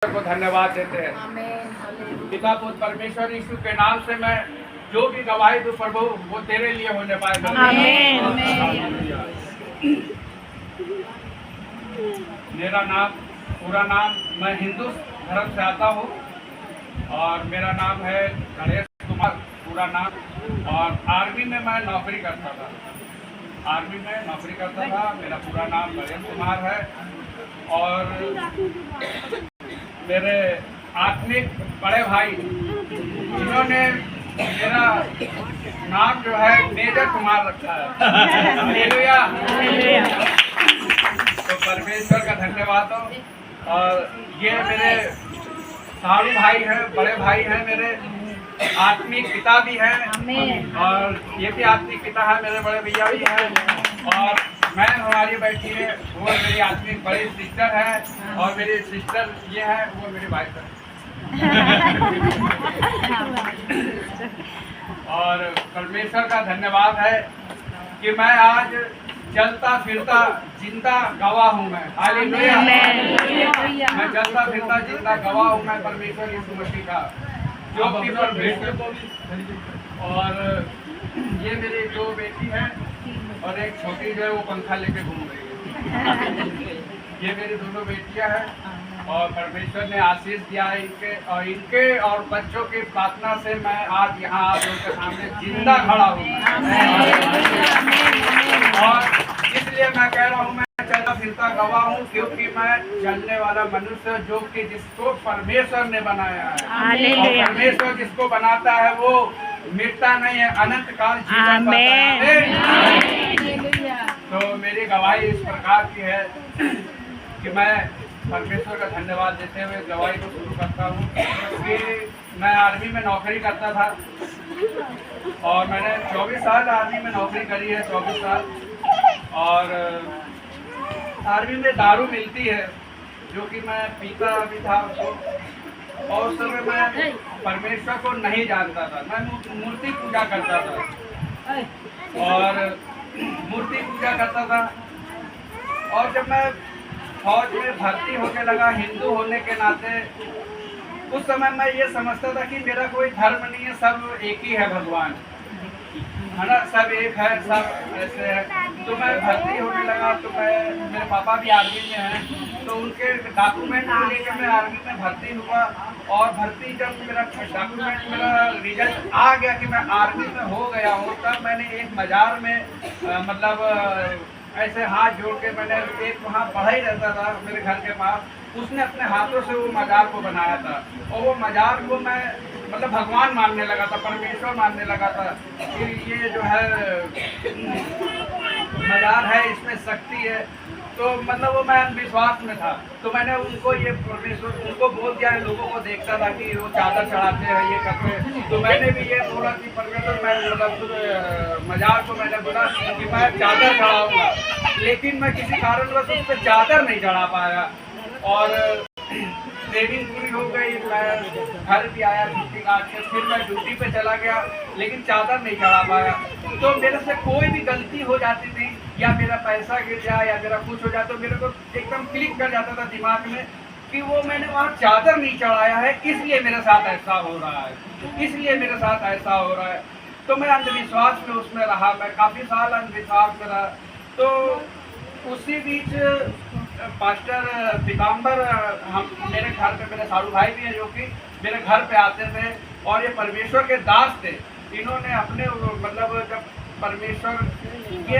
को धन्यवाद देते हैं। पिता पुत्र परमेश्वर यीशु के नाम से मैं जो भी गवाही दूं प्रभु वो तेरे लिए होने पाए। मेरा नाम पूरा नाम, मैं हिंदू धर्म से आता हूँ और मेरा नाम है गणेश कुमार पूरा नाम। और आर्मी में मैं नौकरी करता था। मेरा पूरा नाम गणेश कुमार है। और मेरे आत्मिक बड़े भाई जिन्होंने मेरा नाम जो है मेजर कुमार रखा है। हालेलुया। तो परमेश्वर का धन्यवाद हो। और ये मेरे सारू भाई हैं, बड़े भाई हैं, मेरे आत्मिक पिता भी हैं और ये भी आत्मिक पिता है, मेरे बड़े भैया भी हैं। और मैं हमारी बैठी है वो मेरी आत्मिक बड़ी सिस्टर है और मेरी सिस्टर ये है वो मेरी वाइफ है। और परमेश्वर का धन्यवाद है कि मैं आज चलता फिरता जिंदा गवाह हूँ। मैं हालेलुया। मैं चलता फिरता जिंदा गवाह हूँ मैं परमेश्वर यीशु मसीह का, जो कि और ये मेरी दो बेटी है और एक छोटी जो है वो पंखा लेके घूम रही है। ये मेरी दोनों बेटियां हैं और परमेश्वर ने आशीष दिया है इनके और बच्चों की प्रार्थना से मैं आज यहाँ आप लोगों के सामने जिंदा खड़ा हूँ। और इसलिए मैं कह रहा हूँ मैं चलता फिरता गवाह हूँ, क्योंकि मैं चलने वाला मनुष्य जो कि जिसको परमेश्वर ने बनाया है और परमेश्वर जिसको बनाता है वो मिटता नहीं है, अनंत काल जीवन पाता है। तो मेरी गवाही इस प्रकार की है कि मैं परमेश्वर का धन्यवाद देते हुए गवाही को शुरू करता हूँ कि मैं आर्मी में नौकरी करता था और मैंने 24 साल आर्मी में नौकरी करी है, 24 साल। और आर्मी में दारू मिलती है जो कि मैं पीता भी था उसको, और उस समय मैं परमेश्वर को नहीं जानता था। मैं मूर्ति पूजा करता था और मूर्ति पूजा करता था। और जब मैं फौज में भर्ती होने लगा हिंदू होने के नाते, उस समय मैं ये समझता था कि मेरा कोई धर्म नहीं है, सब एक ही है, भगवान है ना, सब एक है, सब ऐसे है। तो मैं भर्ती होने लगा तो मेरे पापा भी आर्मी में हैं, तो उनके डॉक्यूमेंट को लेकर मैं आर्मी में भर्ती हुआ। और भर्ती जब मेरा डॉक्यूमेंट मेरा रिजल्ट आ गया कि मैं आर्मी में हो गया हूँ, तब मैंने एक बाजार में मतलब ऐसे हाथ जोड़ के मैंने एक वहाँ पढ़ा ही रहता था मेरे घर के पास, उसने अपने हाथों से वो मजार को बनाया था और वो मजार को मैं मतलब भगवान मानने लगा था, परमेश्वर मानने लगा था कि ये जो है मजार है, इसमें शक्ति है। तो मतलब वो मैं अंधविश्वास में था, तो मैंने उनको ये परमेश्वर उनको बोल दिया, लोगों को देखता था कि वो चादर चढ़ाते हैं, ये करते हैं। तो मैंने भी ये बोला कि परमेश्वर मैं मतलब मजार को मैंने बोला कि मैं चादर चढ़ाऊंगा, लेकिन मैं किसी कारणवश उस पर चादर नहीं चढ़ा पाया। और ट्रेनिंग पूरी हो गई, मैं घर भी आया छुट्टी काट के, फिर मैं ड्यूटी पे चला गया, लेकिन चादर नहीं चढ़ा पाया। तो मेरे से कोई भी गलती हो जाती थी या मेरा पैसा गिर जाए या मेरा कुछ हो जाए तो मेरे को एकदम क्लिक कर जाता था दिमाग में कि वो मैंने वहाँ चादर नहीं चढ़ाया है, इसलिए मेरे साथ ऐसा हो रहा है, इसलिए मेरे साथ ऐसा हो रहा है। तो मैं अंधविश्वास में उसमें रहा, मैं काफ़ी साल अंधविश्वास में रहा। तो उसी बीच पास्टर पीताम्बर हम मेरे घर पे, मेरे सारू भाई भी हैं जो कि मेरे घर पे आते थे और ये परमेश्वर के दास थे। इन्होंने अपने मतलब जब परमेश्वर ये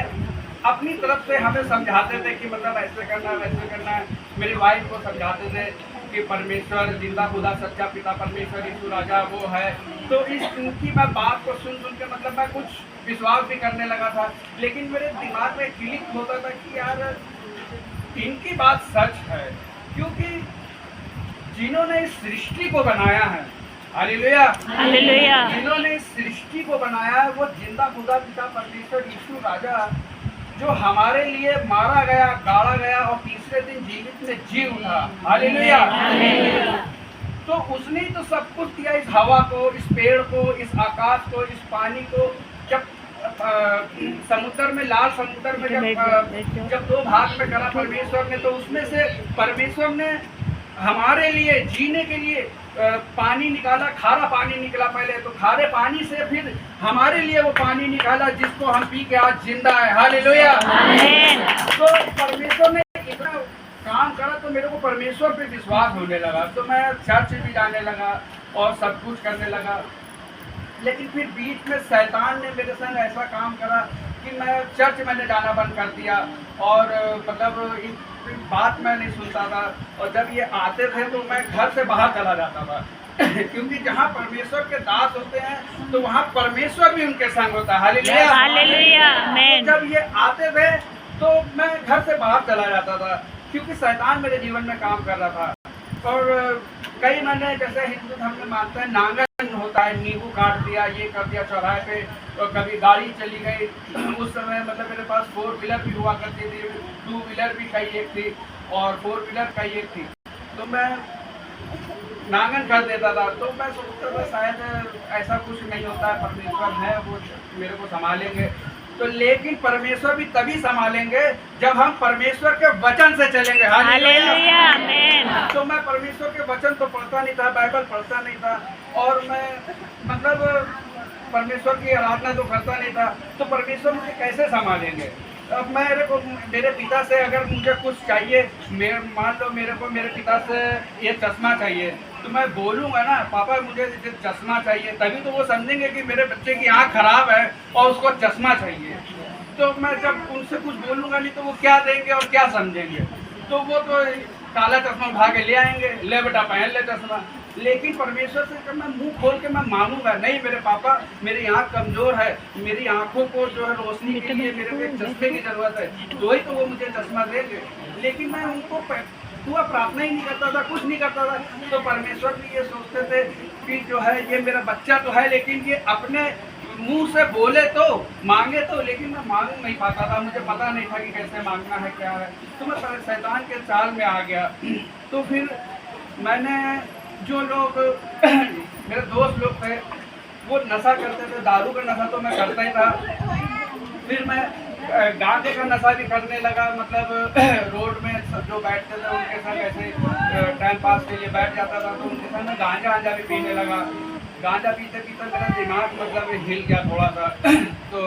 अपनी तरफ से हमें समझाते थे कि मतलब ऐसे करना है वैसे करना है। मेरी वाइफ को समझाते थे कि परमेश्वर जिंदा खुदा सच्चा पिता परमेश्वर यीशु राजा वो है। तो इनकी मैं बात को सुन सुन के मतलब मैं कुछ विश्वास भी करने लगा था, लेकिन मेरे दिमाग में क्लिक होता था कि यार इनकी बात सच है, क्योंकि जिन्होंने इस सृष्टि को बनाया है, हालेलुया, हालेलुया, जिन्होंने इस सृष्टि को बनाया है वो जिंदा खुदा पिता परमेश्वर यीशु राजा, जो हमारे लिए मारा गया, गाड़ा गया और तीसरे दिन जीवित में जी उठा, हालेलुया। तो उसने तो सब कुछ दिया, इस हवा को, इस पेड़ को, इस आकाश को, इस पानी को। जब समुद्र में, लाल समुद्र में जब दो भाग में करा परमेश्वर ने, तो उसमें से परमेश्वर ने हमारे लिए जीने के लिए पानी निकाला, खारा पानी निकला पहले, तो खारे पानी से फिर हमारे लिए वो पानी निकाला जिसको हम पी के आज जिंदा है। हालेलुया। तो परमेश्वर ने इतना काम करा तो मेरे को परमेश्वर पे विश्वास होने लगा, तो मैं चर्च भी जाने लगा और सब कुछ करने लगा। लेकिन फिर बीच में शैतान ने मेरे संग ऐसा काम करा कि मैं चर्च मैंने जाना बंद कर दिया और मतलब बात मैं नहीं सुनता था। और जब ये आते थे तो मैं घर से बाहर चला जाता था क्योंकि जहाँ परमेश्वर के दास होते हैं तो वहाँ परमेश्वर भी उनके संग होता है। Hallelujah, hallelujah. तो जब ये आते थे तो मैं घर से बाहर चला जाता था क्योंकि शैतान मेरे जीवन में काम कर रहा था। और कई मैंने, जैसे हिंदू धर्म में मानते हैं नांगन होता है, नींबू काट दिया, ये कर दिया चौराहे पे, और कभी गाड़ी चली गई। उस समय मतलब मेरे पास 4 व्हीलर भी हुआ करती थी, 2 व्हीलर भी कई एक थी और 4 व्हीलर कई एक थी, तो मैं नांगन कर देता था। तो मैं सोचता था शायद ऐसा कुछ नहीं होता है, परमेश्वर है वो मेरे को संभालेंगे। तो लेकिन परमेश्वर भी तभी संभालेंगे जब हम परमेश्वर के वचन से चलेंगे। हालेलुया, आमीन। तो मैं परमेश्वर के वचन तो पढ़ता नहीं था, बाइबल पढ़ता नहीं था, और मैं मतलब परमेश्वर की आराधना तो करता नहीं था, तो परमेश्वर मुझे कैसे संभालेंगे। अब मेरे पिता से अगर मुझे कुछ चाहिए, मान लो मेरे को मेरे पिता से ये चश्मा चाहिए, तो मैं बोलूँगा ना पापा मुझे चश्मा चाहिए, तभी तो वो समझेंगे कि मेरे बच्चे की आँख खराब है और उसको चश्मा चाहिए। तो मैं जब उनसे कुछ बोलूँगा नहीं तो वो क्या देंगे और क्या समझेंगे, तो वो तो काला चश्मा उठा के ले आएंगे, ले बेटा पहन ले चश्मा। लेकिन परमेश्वर से जब मैं मुंह खोल के मैं मांगूंगा, नहीं मेरे पापा मेरी आँख कमज़ोर है, मेरी आँखों को जो है रोशनी के लिए मेरे को एक चश्मे की ज़रूरत है, तो ही तो वो मुझे चश्मा देंगे। लेकिन मैं उनको दुआ प्रार्थना ही नहीं करता था, कुछ नहीं करता था। तो परमेश्वर भी ये सोचते थे कि जो है ये मेरा बच्चा तो है, लेकिन ये अपने मुंह से बोले तो मांगे तो, लेकिन मैं मांग नहीं पाता था, मुझे पता नहीं था कि कैसे मांगना है क्या है। तो मैं शैतान के चाल में आ गया। तो फिर मैंने जो लोग मेरे दोस्त लोग थे वो नशा करते थे, दारू का नशा तो मैं करता ही था, फिर मैं गांजे का नशा भी करने लगा। मतलब रोड में जो बैठते थे उनके साथ ऐसे टाइम पास के लिए बैठ जाता था, तो उनके साथ मैं गांजा भी पीने लगा। गांजा पीते पीते मेरा दिमाग मतलब हिल गया थोड़ा सा। तो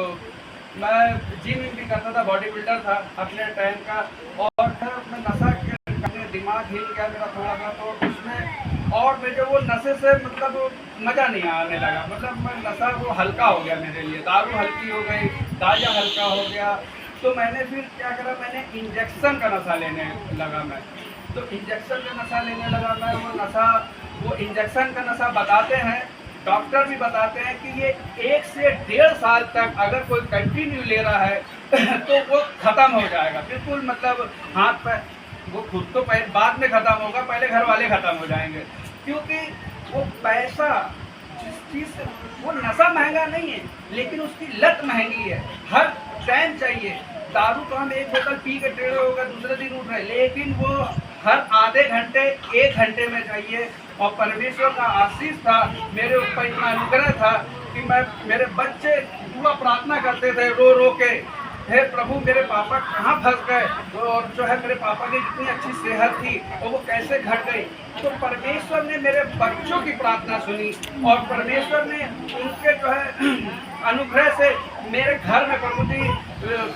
मैं जिम भी करता था, बॉडी बिल्डर था अपने टाइम का, और मैं नशा करने दिमाग हिल गया मेरा थोड़ा सा। तो उसमें और मुझे वो नशे से मतलब मज़ा नहीं आने लगा, मतलब मैं नशा वो हल्का हो गया मेरे लिए, दारू हल्की हो गई, गांजा हल्का हो गया। तो मैंने फिर क्या करा, मैंने इंजेक्शन का नशा लेने लगा। मैं तो इंजेक्शन का नशा लेने लगा। मैं वो इंजेक्शन का नशा बताते हैं, डॉक्टर भी बताते हैं कि ये 1 से 1.5 साल तक अगर कोई कंटिन्यू ले रहा है तो वो ख़त्म हो जाएगा बिल्कुल। मतलब हाथ पे वो खुद तो बाद में ख़त्म होगा, पहले घर वाले ख़त्म हो जाएंगे, क्योंकि वो पैसा जिस चीज़ से, वो नशा महंगा नहीं है लेकिन उसकी लत महंगी है, हर टाइम चाहिए। दारू तो हम 1 बोतल पी के टेढ़े होगा दूसरे दिन उठ रहे, लेकिन वो हर आधे घंटे 1 घंटे में चाहिए। और परमेश्वर का आशीष था मेरे ऊपर, इतना अनुग्रह था कि मेरे बच्चे दुआ प्रार्थना करते थे रो रो के, हे प्रभु मेरे पापा कहाँ फंस गए, और जो है मेरे पापा की जितनी अच्छी सेहत थी और वो कैसे घट गई। तो परमेश्वर ने मेरे बच्चों की प्रार्थना सुनी, और परमेश्वर ने उनके जो है अनुग्रह से मेरे घर में प्रभु जी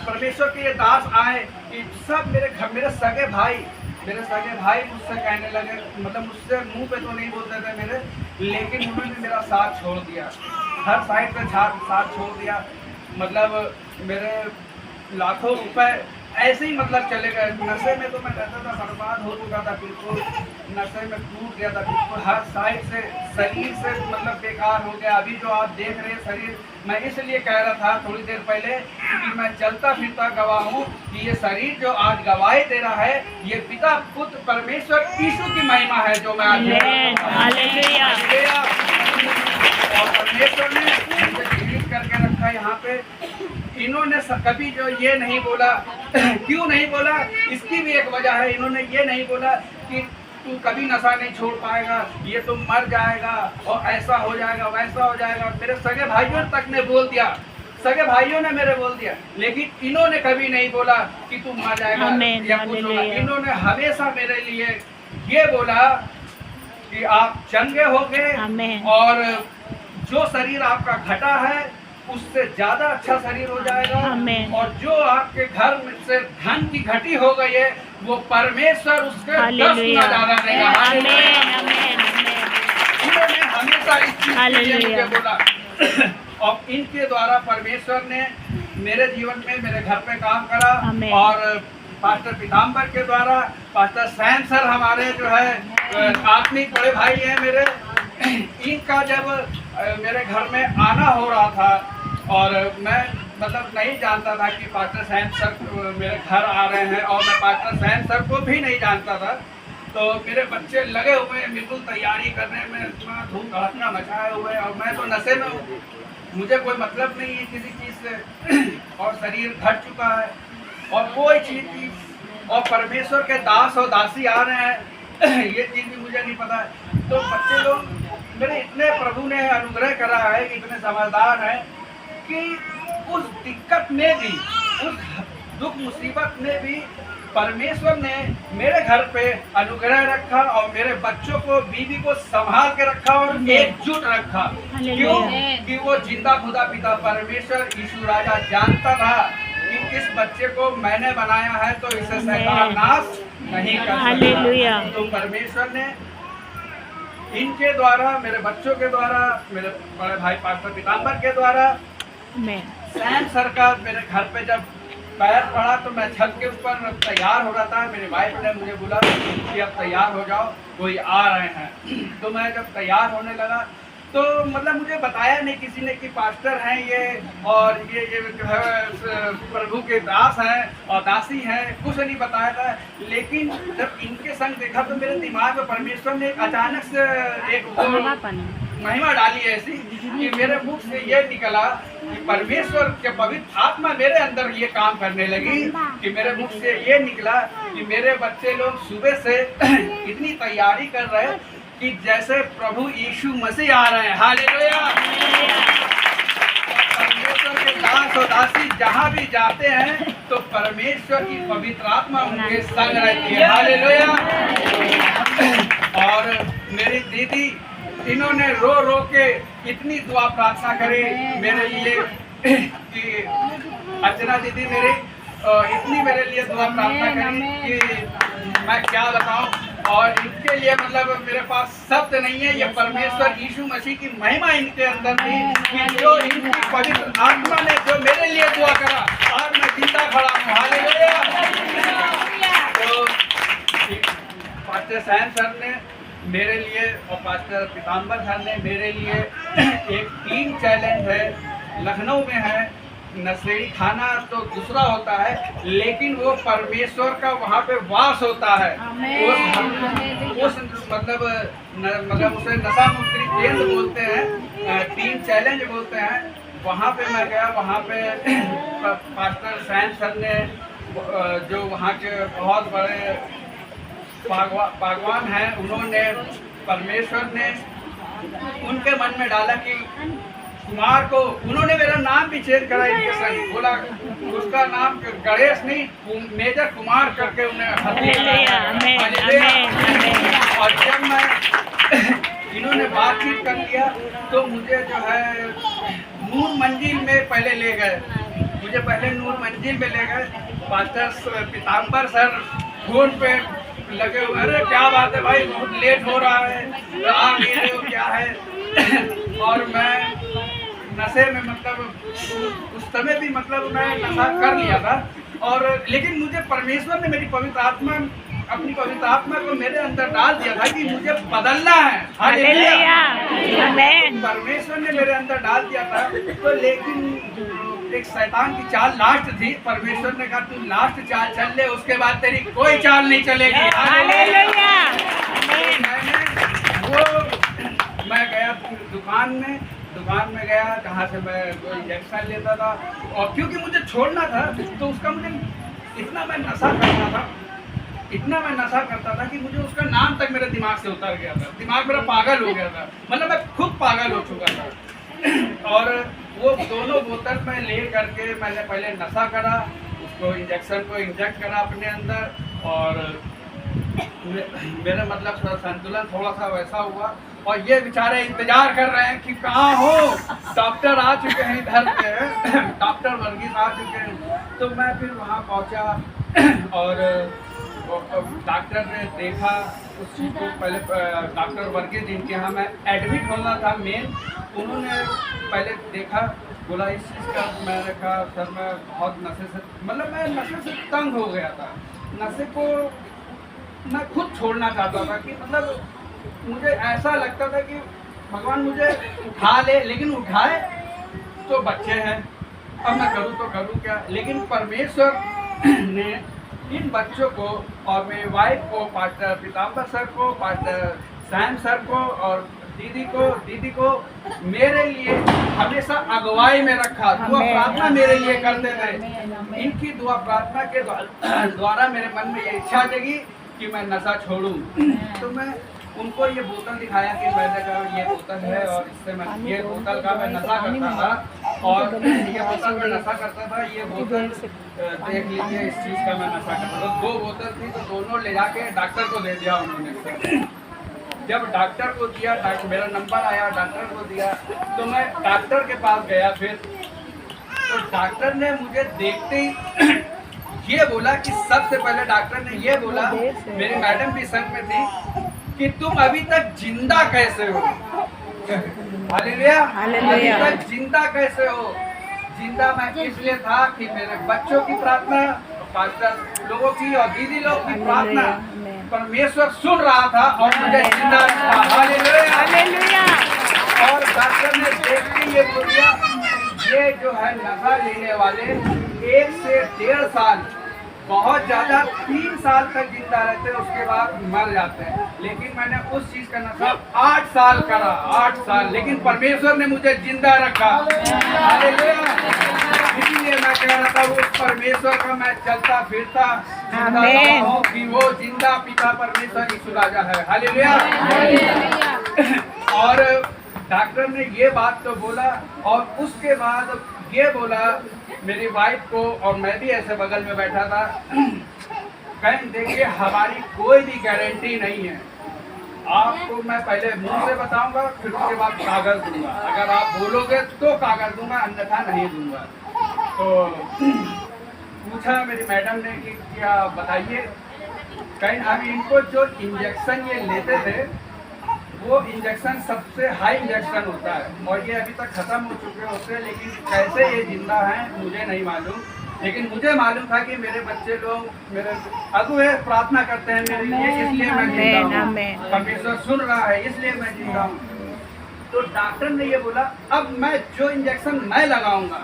परमेश्वर के ये दास आए कि सब मेरे सगे भाई मुझसे कहने लगे, मतलब मुझसे मुंह पे तो नहीं बोलते थे मेरे, लेकिन उन्होंने मेरा साथ छोड़ दिया, हर साइड पे साथ छोड़ दिया। मतलब मेरे लाखों रुपए ऐसे ही मतलब चले गए। नशे में तो मैं रहता था, बर्बाद हो चुका था बिल्कुल, नशे में टूट गया था बिल्कुल, हर साइड से शरीर से मतलब बेकार हो गया। अभी जो आप देख रहे हैं शरीर, मैं इसलिए कह रहा था थोड़ी देर पहले कि मैं चलता फिरता गवाह हूँ कि ये शरीर जो आज गवाही दे रहा है, ये पिता पुत्र परमेश्वर यीशु की महिमा है जो मैं आज और परमेश्वर ने मुझे जीवित करके रखा यहाँ पे। इन्होंने कभी जो ये नहीं बोला क्यों नहीं बोला, इसकी भी एक वजह है। इन्होंने ये नहीं बोला कि तू कभी नशा नहीं छोड़ पाएगा, ये तुम मर जाएगा और ऐसा हो जाएगा वैसा हो जाएगा। मेरे सगे भाइयों तक ने बोल दिया, सगे भाइयों ने मेरे बोल दिया, लेकिन इन्होंने कभी नहीं बोला कि तुम मर जाएगा या कुछ होगा। इन्होंने हमेशा मेरे लिए ये बोला कि आप चंगे हो गए आमीन। और जो शरीर आपका घटा है उससे ज्यादा अच्छा शरीर हो जाएगा। आमीन। और जो आपके घर में से धन की घटी हो गई है वो परमेश्वर उसके 10 हालेलुया। गुना ज्यादा देगा। आमीन, आमीन, आमीन। इन्होंने हमेशा इस चीज के लिए हालेलुया। मुझे बोला और इनके द्वारा परमेश्वर ने मेरे जीवन में मेरे घर पे काम करा। आमीन। और पास्टर पीताम्बर के द्वारा पास्टर सैम सर हमारे जो है आत्मिक बड़े भाई हैं मेरे, इनका जब मेरे घर में आना हो रहा था और मैं मतलब नहीं जानता था कि पास्टर सैम सर मेरे घर आ रहे हैं और मैं पास्टर सैम सर को भी नहीं जानता था। तो मेरे बच्चे लगे हुए हैं बिल्कुल तैयारी करने में, इतना धूम धड़कना मचाए हुए और मैं तो नशे में हूँ, मुझे कोई मतलब नहीं है किसी चीज़ से और शरीर घट चुका है और कोई चीज़ की और परमेश्वर के दास और दासी आ रहे हैं ये चीज़ भी मुझे नहीं पता है। तो बच्चे लोग मेरे इतने प्रभु ने अनुग्रह करा है, इतने समझदार हैं कि उस दिक्कत में भी, उस दुख मुसीबत में भी परमेश्वर ने मेरे घर पे अनुग्रह रखा और मेरे बच्चों को, बीवी को संभाल के रखा और एकजुट रखा। क्यों? कि वो जिंदा खुदा पिता परमेश्वर यीशु राजा जानता था कि इस बच्चे को मैंने बनाया है तो इसे शैतान नाश नहीं कर सकता। तो परमेश्वर ने इनके द्वारा, मेरे बच्चों के द्वारा, मेरे बड़े भाई पास्टर पीताम्बर के द्वारा, सैम सर का मेरे घर पे जब पैर पड़ा तो मैं छत के ऊपर तैयार हो रहा था, मेरी वाइफ ने मुझे बोला कि अब तैयार हो जाओ कोई आ रहे हैं। तो मैं जब तैयार होने लगा तो मतलब मुझे बताया नहीं किसी ने कि पास्टर हैं ये और ये जो है प्रभु के दास हैं और दासी हैं, कुछ नहीं बताया था। लेकिन जब इनके संग देखा तो मेरे दिमाग में परमेश्वर ने अचानक से एक महिमा डाली ऐसी कि मेरे मुख से ये निकला कि परमेश्वर के पवित्र आत्मा मेरे अंदर ये काम करने लगी कि मेरे मुख से ये निकला कि मेरे बच्चे लोग सुबह से इतनी तैयारी कर रहे हैं कि जैसे प्रभु यीशु मसीह आ रहे हैं। हालेलुया। परमेश्वर के दास और दासी जहाँ भी जाते हैं तो परमेश्वर की पवित्र आत्मा उनके संग रहती है। हालेलुया। और मेरी दीदी, इन्होंने रो रो के इतनी दुआ प्रार्थना करी मेरे लिए कि अर्चना दीदी मेरी इतनी मेरे लिए दुआ प्रार्थना करी कि मैं क्या बताऊं। और इनके लिए मतलब मेरे पास शब्द नहीं है। ये परमेश्वर यीशु मसीह की महिमा इनके अंदर थी कि जो इनकी पवित्र आत्मा ने जो मेरे लिए दुआ करा और मैं जिंदा खड़ा हूँ। हालेलुया। तो पास्टर सैम सर ने मेरे लिए और पास्टर पीताम्बर सर ने मेरे लिए एक टीम चैलेंज है, लखनऊ में है। नशेड़ी खाना तो दूसरा होता है लेकिन वो परमेश्वर का वहाँ पे वास होता है। उस मतलब उसे नशा मुक्ति केंद्र बोलते हैं, टीम चैलेंज बोलते हैं। वहाँ पे मैं गया, वहाँ पे पास्टर सैम सर ने जो वहाँ के बहुत बड़े बागवान हैं, उन्होंने, परमेश्वर ने उनके मन में डाला कि कुमार को, उन्होंने मेरा नाम भी चेंज करा इनके संग, बोला उसका नाम गणेश नहीं मेजर कुमार करके उन्हें। और जब मैं इन्होंने बातचीत कर लिया तो मुझे जो है नूर मंजिल में पहले ले गए, मुझे पहले नूर मंजिल में ले गए। पास्टर पीताम्बर सर फोन पे लगे हुए, अरे क्या बात है भाई बहुत लेट हो रहा है, तो आ नहीं रहे हो क्या है। और मैं नशे में मतलब उस समय भी मतलब मैं नशा कर लिया था और लेकिन मुझे परमेश्वर ने मेरी पवित्र आत्मा, अपनी पवित्र आत्मा को मेरे अंदर डाल दिया था कि मुझे बदलना है। हालेलुया। परमेश्वर ने मेरे अंदर डाल दिया था। तो लेकिन एक शैतान की चाल लास्ट थी, परमेश्वर ने कहा तू लास्ट चाल चल ले, उसके बाद तेरी कोई चाल नहीं चलेगी। हालेलुया। मैं गया दुकान में गया जहाँ से मैं कोई इंजेक्शन लेता था और क्योंकि मुझे छोड़ना था तो उसका मुझे इतना मैं नशा करता था कि मुझे उसका नाम तक मेरे दिमाग से उतर गया था, दिमाग मेरा पागल हो गया था, मतलब मैं खुद पागल हो चुका था। और वो दोनों बोतल में ले करके मैंने पहले नशा करा, उसको इंजेक्शन को इंजेक्ट करा अपने अंदर और मेरा मतलब संतुलन थोड़ा सा वैसा हुआ। और ये बेचारे इंतजार कर रहे हैं कि कहाँ हो, डॉक्टर आ चुके हैं इधर पे, डॉक्टर वर्गीस आ चुके हैं। तो मैं फिर वहाँ पहुँचा और डॉक्टर ने देखा उस चीज़ को। पहले डॉक्टर वर्गीस जिनके यहाँ मैं एडमिट होना था मेन, उन्होंने पहले देखा, बोला इस चीज़ का। मैंने कहा सर मैं बहुत नशे से, मतलब मैं नशे से तंग हो गया था। नशे को मैं खुद छोड़ना चाहता था कि मतलब मुझे ऐसा लगता था कि भगवान मुझे उठा ले, लेकिन उठाए तो बच्चे हैं, अब मैं करूँ तो करूँ क्या। लेकिन परमेश्वर ने इन बच्चों को और मेरी वाइफ को, पास्टर पीताम्बर सर को, पास्टर सैम सर को और दीदी को मेरे लिए हमेशा अगुवाई में रखा। दुआ प्रार्थना मेरे लिए करते थे। इनकी दुआ प्रार्थना के द्वारा मेरे मन में ये इच्छा जगी कि मैं नशा छोड़ूं। तो मैं उनको ये बोतल दिखाया कि मैंने कहा ये बोतल है और इससे मैं, ये बोतल का मैं नशा करता था और ये बोतल में नशा करता था, ये बोतल देख लीजिए इस चीज़ का मैं नशा करता था। 2 बोतल थी तो दोनों ले जाके डॉक्टर को दे दिया उन्होंने। जब डॉक्टर को दिया, मेरा नंबर आया, डॉक्टर को दिया, तो मैं डॉक्टर के पास गया। फिर तो डॉक्टर ने मुझे देखते ही ये बोला कि सबसे पहले डॉक्टर ने ये बोला, मेरी मैडम भी संग में थी, कि तुम अभी तक जिंदा कैसे हो। हालेलुया, अभी तक जिंदा कैसे हो। जिंदा मैं इसलिए था कि मेरे बच्चों की प्रार्थना, पास्टर लोगों की और दीदी लोग की प्रार्थना परमेश्वर सुन रहा था और मुझे जिंदा रखा। हालेलुया। और डॉक्टर ने देख के ये बोल दिया, ये जो है नशा लेने वाले 1 से 1.5 साल, बहुत ज़्यादा 3 साल तक जिंदा रहते हैं, उसके बाद मर जाते हैं। लेकिन मैंने उस चीज़ का नशा 8 साल करा, 8 साल, लेकिन परमेश्वर ने मुझे जिंदा रखा। हालेलुया। इसलिए मैं कह रहा था उस परमेश्वर का मैं चलता फिरता हूँ कि वो जिंदा पिता परमेश्वर यीशु राजा है। हालेलुया। और डॉक्टर ने ये बात तो बोला और उसके बाद ये बोला मेरी वाइफ को, और मैं भी ऐसे बगल में बैठा था, कहीं देखिए हमारी कोई भी गारंटी नहीं है। आपको मैं पहले मुंह से बताऊंगा, फिर उसके बाद कागज दूंगा। अगर आप बोलोगे तो कागज दूंगा, अन्यथा नहीं दूंगा। तो पूछा मेरी मैडम ने कि क्या बताइए, कहीं अभी इनको जो इंजेक्शन ये लेते थे वो इंजेक्शन सबसे हाई इंजेक्शन होता है और ये अभी तक ख़त्म हो चुके होते हैं। लेकिन कैसे ये जिंदा हैं मुझे नहीं मालूम, लेकिन मुझे मालूम था कि मेरे बच्चे लोग, मेरे अगुए प्रार्थना करते हैं मेरे लिए, इसलिए मैं जिंदा हूँ। परमेश्वर सुन रहा है, इसलिए मैं जिंदा हूँ। तो डॉक्टर ने ये बोला, अब मैं जो इंजेक्शन मैं लगाऊंगा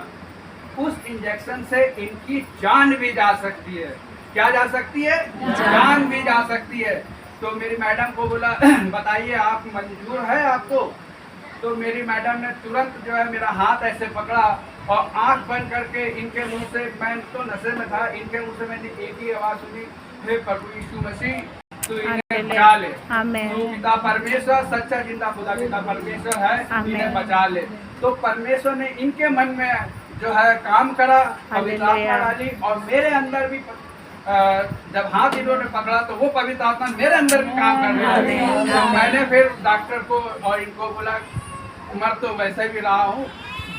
उस इंजेक्शन से इनकी जान भी जा सकती है। क्या जा सकती है? जान भी जा सकती है। तो मेरी मैडम को बोला, बताइए आप मंजूर है आपको? तो मेरी मैडम ने तुरंत जो है मेरा हाथ ऐसे पकड़ा और आंख बंद करके इनके मुंह से, मैं तो नशे में था, इनके मुंह से मैंने एक ही आवाज़ सुनी, हे प्रभु यीशु मसीह तू इन्हें बचा ले। तू पिता परमेश्वर, सच्चा जिंदा खुदा पिता परमेश्वर है, इन्हें बचा ले। तो परमेश्वर ने इनके मन में जो है काम करा, पवित्र आत्मा डाली और मेरे अंदर भी जब हाथ इन्होंने पकड़ा तो वो पवित्र आत्मा मेरे अंदर भी काम करने लगी। तो मैंने फिर डॉक्टर को और इनको बोला, मर तो वैसे भी रहा हूँ,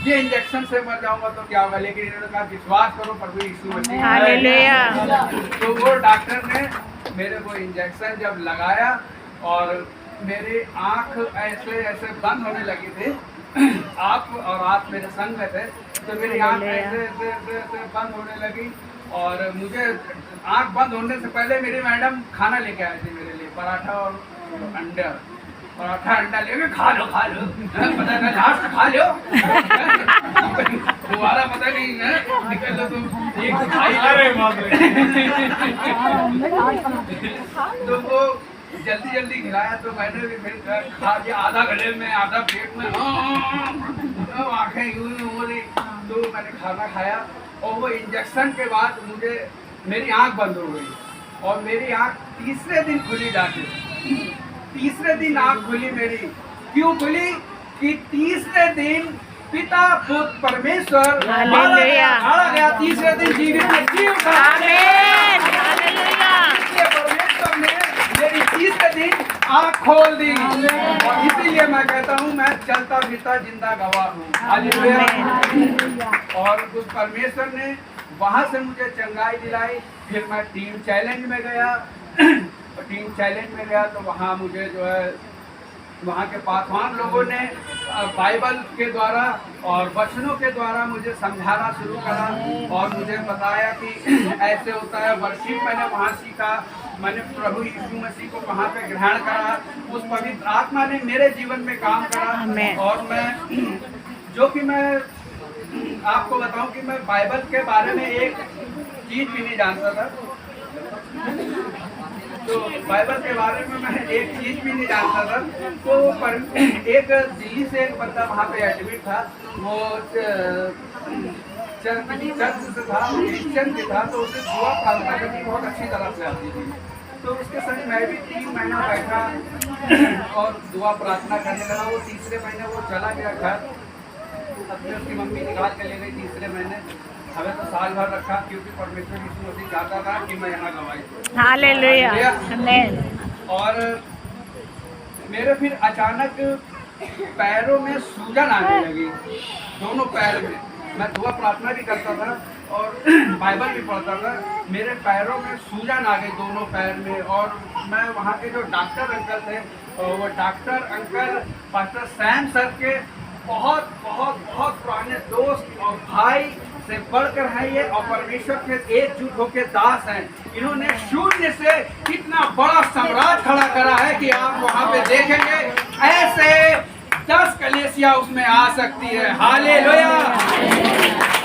ये इंजेक्शन से मर जाऊंगा तो क्या होगा, लेकिन इन्होंने कहा विश्वास करो प्रभु यीशु मसीह है। तो वो डॉक्टर ने मेरे को इंजेक्शन जब लगाया और मेरी आँख ऐसे ऐसे बंद होने लगी थी, आप मेरे संग में थे, तो मेरी आँख ऐसे बंद होने लगी और मुझे आँख बंद होने से पहले मेरी मैडम खाना लेके आई थी मेरे लिए, पराठा और अंडा लेके खा लो पता नहीं लास्ट खा लो दोबारा पता नहीं है निकल लो तुम एक तो वो जल्दी खिलाया। तो मैंने भी फिर खा लिया, आधा गले में आधा पेट में, आँखें यूं हो रही। तो मैंने खाना खाया और वो इंजेक्शन के बाद मुझे मेरी आंख बंद हो गई और मेरी आंख तीसरे दिन खुली जाके, तीसरे दिन आंख खुली मेरी। क्यों खुली? कि तीसरे दिन पिता पुत्र परमेश्वर मारा गया, तीसरे दिन जीवित में जी उठा। परमेश्वर ने मेरी 30 के दिन आँख खोल दी। और इसीलिए मैं कहता हूँ मैं चलता फिरता जिंदा गवाह हूँ। हालेलुया। और उस परमेश्वर ने वहाँ से मुझे चंगाई दिलाई। फिर मैं टीम चैलेंज में गया। और टीम चैलेंज में गया तो वहाँ मुझे जो है वहाँ के पासवान लोगों ने बाइबल के द्वारा और वचनों के द्वारा मुझे समझाना शुरू करा और मुझे बताया कि ऐसे होता है। वर्शिप मैंने वहाँ सीखा। मैंने प्रभु यीशु मसीह को वहाँ पे ग्रहण करा। उस पवित्र आत्मा ने मेरे जीवन में काम करा। और मैं जो कि मैं आपको बताऊं कि मैं बाइबल के बारे में एक चीज भी नहीं जानता था। तो बाइबल के बारे में मैं एक चीज भी नहीं जानता था। तो एक दिल्ली से एक बंदा वहाँ पे एडमिट था। वो चर्च से था, क्रिश्चियन भी था। तो उसे दुआ प्रार्थना करनी बहुत अच्छी तरह से आती थी। तो उसके संग मैं भी 3 महीना बैठा और दुआ प्रार्थना करने लगा। वो तीसरे महीने वो चला गया घर। अपने उसकी मम्मी निकाल के ले गई तीसरे महीने। हमें तो साल भर रखा क्योंकि परमेश्वर यीशु मसीह चाहता था कि मैं यहाँ गवाही दूँ। हालेलुया, आमीन। और मेरे फिर अचानक पैरों में सूजन आने लगी, दोनों पैर में। मैं दुआ प्रार्थना भी करता था और बाइबल भी पढ़ता था। मेरे पैरों में सूजन आ गई दोनों पैर में। और मैं वहाँ के जो डॉक्टर अंकल थे, वो doctor uncle pastor Sam sir के बहुत बहुत बहुत पुराने दोस्त और भाई से बढ़कर हैं ये। और परमेश्वर के एकजुट होकर दास हैं। इन्होंने शून्य से इतना बड़ा साम्राज्य खड़ा करा है कि आप वहाँ पे देखेंगे ऐसे 10 कलीसिया उसमें आ सकती है। हालेलुया।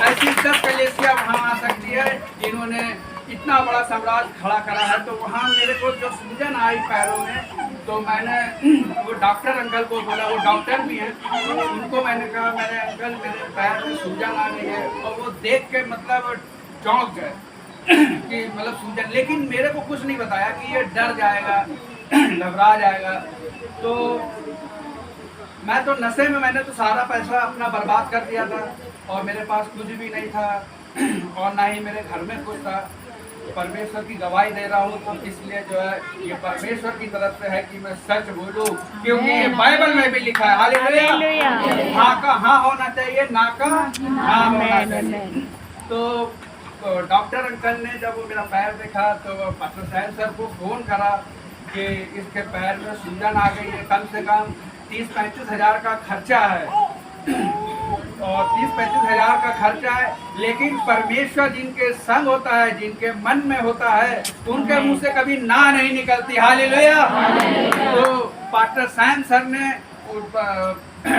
ऐसी 10 कलीसिया वहाँ आ सकती है। इन्होंने इतना बड़ा साम्राज्य खड़ा करा है। तो वहाँ मेरे को जो सूजन आई पैरों में, तो मैंने वो डॉक्टर अंकल को बोला, वो डॉक्टर भी हैं, उनको मैंने कहा मेरे अंकल मेरे पैर में सूजन आ गई है। और वो देख के मतलब चौंक गए कि मतलब सूजन। लेकिन मेरे को कुछ नहीं बताया कि ये डर जाएगा, घबरा जाएगा। तो मैं तो नशे में, मैंने तो सारा पैसा अपना बर्बाद कर दिया था और मेरे पास कुछ भी नहीं था और ना ही मेरे घर में कुछ था। परमेश्वर की गवाही दे रहा हूँ तो इसलिए जो है ये परमेश्वर की तरफ से है कि मैं सच बोलूँ, क्योंकि ये बाइबल में भी लिखा है। हालेलुया। हाँ का हाँ होना चाहिए, ना का हाँ होना चाहिए। तो डॉक्टर अंकल ने जब वो मेरा पैर देखा तो पास्टर सैम सर को फोन करा कि इसके पैर में सूजन आ गई है। कम से कम 30-35 हज़ार का खर्चा है और 30-35 हज़ार का खर्चा है। लेकिन परमेश्वर जिनके संग होता है, जिनके मन में होता है, उनके मुंह से कभी ना नहीं निकलती। हालेलुया। तो पास्टर सैम सर ने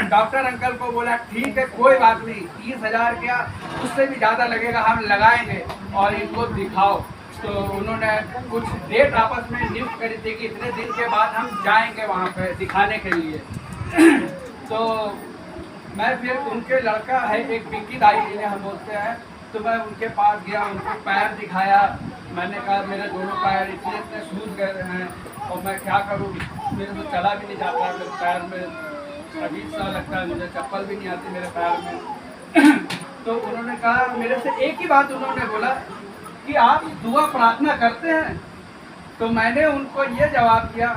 डॉक्टर अंकल को बोला ठीक है कोई बात नहीं, 30 हज़ार क्या उससे भी ज़्यादा लगेगा, हम लगाएंगे और इनको दिखाओ। तो उन्होंने कुछ डेट आपस में नियुक्त करी थी कि इतने दिन के बाद हम जाएंगे वहाँ पे दिखाने के लिए। तो मैं फिर उनके लड़का है एक पिंकी दाई जिन्हें हम बोलते हैं, तो मैं उनके पास गया, उनको पैर दिखाया। मैंने कहा मेरे दोनों पैर इतने इतने सूज गए हैं और मैं क्या करूँ, मेरे को चला भी नहीं जाता है, मेरे पैर में अजीब सा लगता है, मुझे चप्पल भी नहीं आती मेरे पैर में। तो उन्होंने कहा, मेरे से एक ही बात उन्होंने बोला कि आप दुआ प्रार्थना करते हैं? तो मैंने उनको ये जवाब दिया,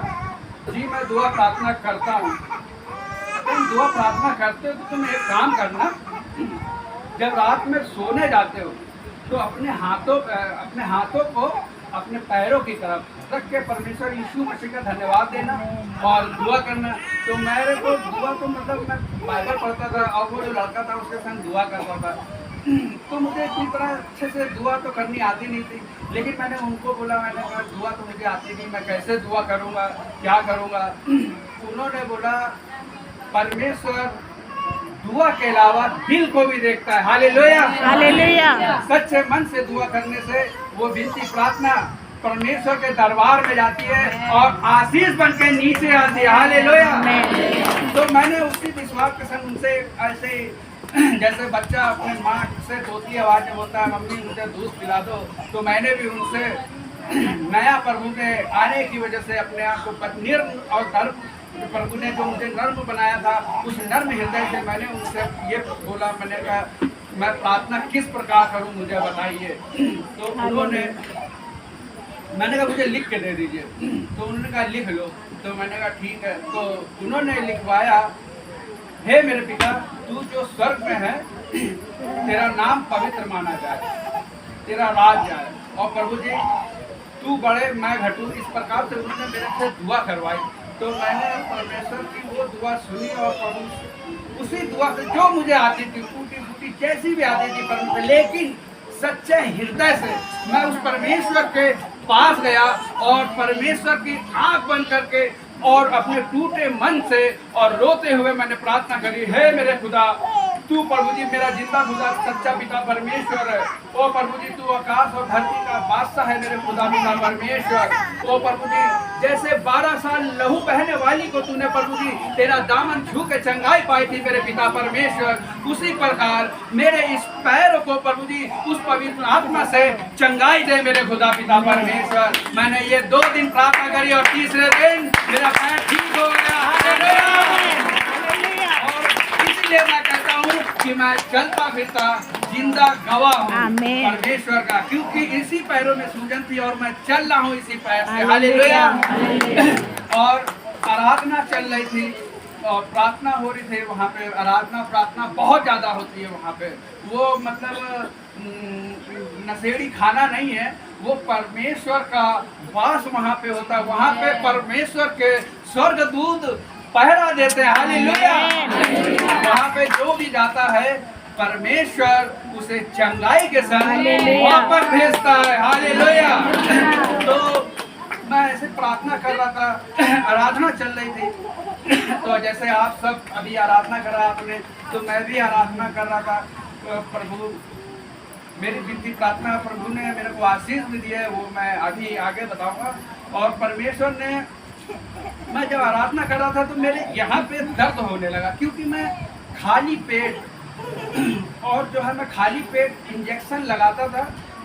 जी मैं दुआ प्रार्थना करता हूँ। तुम दुआ प्रार्थना करते हो तो तुम एक काम करना, जब रात में सोने जाते हो तो अपने हाथों को अपने पैरों की तरफ रख के परमेश्वर यीशु मसीह का धन्यवाद देना और दुआ करना। तो मेरे को दुआ तो मतलब मैं बाइबल पढ़ता था और वो जो लड़का था उसके संग दुआ करता था, तो मुझे इतनी तरह अच्छे से दुआ तो करनी आती नहीं थी। लेकिन मैंने उनको बोला, मैंने कहा दुआ तो मुझे आती नहीं, मैं कैसे दुआ करूँगा, क्या करूँगा? उन्होंने बोला परमेश्वर दुआ के अलावा दिल को भी देखता है। हालेलुया। हालेलुया। सच्चे मन से दुआ करने से वो विनती प्रार्थना परमेश्वर के दरबार में जाती है और आशीष बन के नीचे आती है। हालेलुया। तो मैंने उसी विश्वास के संग उनसे ऐसे जैसे बच्चा अपने माँ से धोती आवाज में बोलता है मम्मी मुझे दूध पिला दो, तो मैंने भी उनसे नया प्रभु के आने की वजह से अपने आप को निर्म और धर्म, प्रभु ने जो मुझे नर्म बनाया था उस नर्म हृदय से मैंने उनसे ये बोला, मैंने कहा मैं प्रार्थना किस प्रकार करूं मुझे बताइए। तो उन्होंने मैंने कहा मुझे लिख के दे दीजिए, तो उन्होंने कहा लिख लो। तो मैंने कहा ठीक है। तो उन्होंने लिखवाया, हे मेरे पिता, तू जो स्वर्ग में है, तेरा नाम पवित्र माना जाए, तेरा राज जाए, और प्रभु जी तू बड़े मैं घटूं, इस प्रकार से उन्होंने मेरे से दुआ करवाई। तो मैंने परमेश्वर की वो दुआ सुनी, और प्रभु उसी दुआ से जो मुझे आती थी, टूटी फूटी जैसी भी आती थी परमेश्वर, लेकिन सच्चे हृदय से मैं उस परमेश्वर के पास गया, और परमेश्वर की आंख बंद करके और अपने टूटे मन से और रोते हुए मैंने प्रार्थना करी, हे मेरे खुदा, तू प्रभु जी मेरा जिंदा खुदा सच्चा पिता परमेश्वर है। ओ प्रभु जी तू आकाश और धरती का बादशाह है मेरे खुदा पिता परमेश्वर। ओ प्रभु जी जैसे 12 साल लहू बहने वाली को तूने प्रभु जी तेरा दामन छू के चंगाई पाई थी मेरे पिता परमेश्वर, उसी प्रकार मेरे इस पैरों को प्रभु जी उस पवित्र आत्मा से चंगाई दे मेरे खुदा पिता परमेश्वर। मैंने ये 2 दिन प्रार्थना करी, और तीसरे दिन मेरा पैर ठीक हो गया। हालेलुया। और इसलिए मैं कहता हूँ कि मैं चलता फिरता जिंदा गवाह हूँ आमीन। परमेश्वर का, क्योंकि इसी पैरों में सूजन थी और मैं चल रहा हूँ इसी पैर से। हालेलुया। और आराधना चल रही थी और प्रार्थना हो रही थी वहाँ पे, आराधना प्रार्थना बहुत ज़्यादा होती है वहाँ पे। वो मतलब नशेड़ी खाना नहीं है, वो परमेश्वर का वास वहाँ पे होता है। वहाँ पे परमेश्वर के स्वर्गदूत पहरा देते हैं। हालेलुया। वहाँ पे जो भी जाता है परमेश्वर उसे चंगाई के संग वापस भेजता है। हालेलुया। तो मैं ऐसे प्रार्थना कर रहा था, आराधना चल रही थी, तो जैसे आप सब अभी आराधना कर रहा आपने, तो मैं भी आराधना कर रहा था। तो प्रभु मेरी विनती प्रार्थना प्रभु ने मेरे को आशीष भी दी है, वो मैं अभी आगे बताऊंगा। और परमेश्वर ने, मैं जब आराधना कर रहा था तो मेरे यहाँ पे दर्द होने लगा, क्योंकि मैं खाली पेट, और जो है मैं खाली पेट इंजेक्शन लगाता था,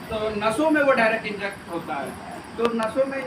तो नसों में वो डायरेक्ट इंजेक्ट होता है, तो नसों में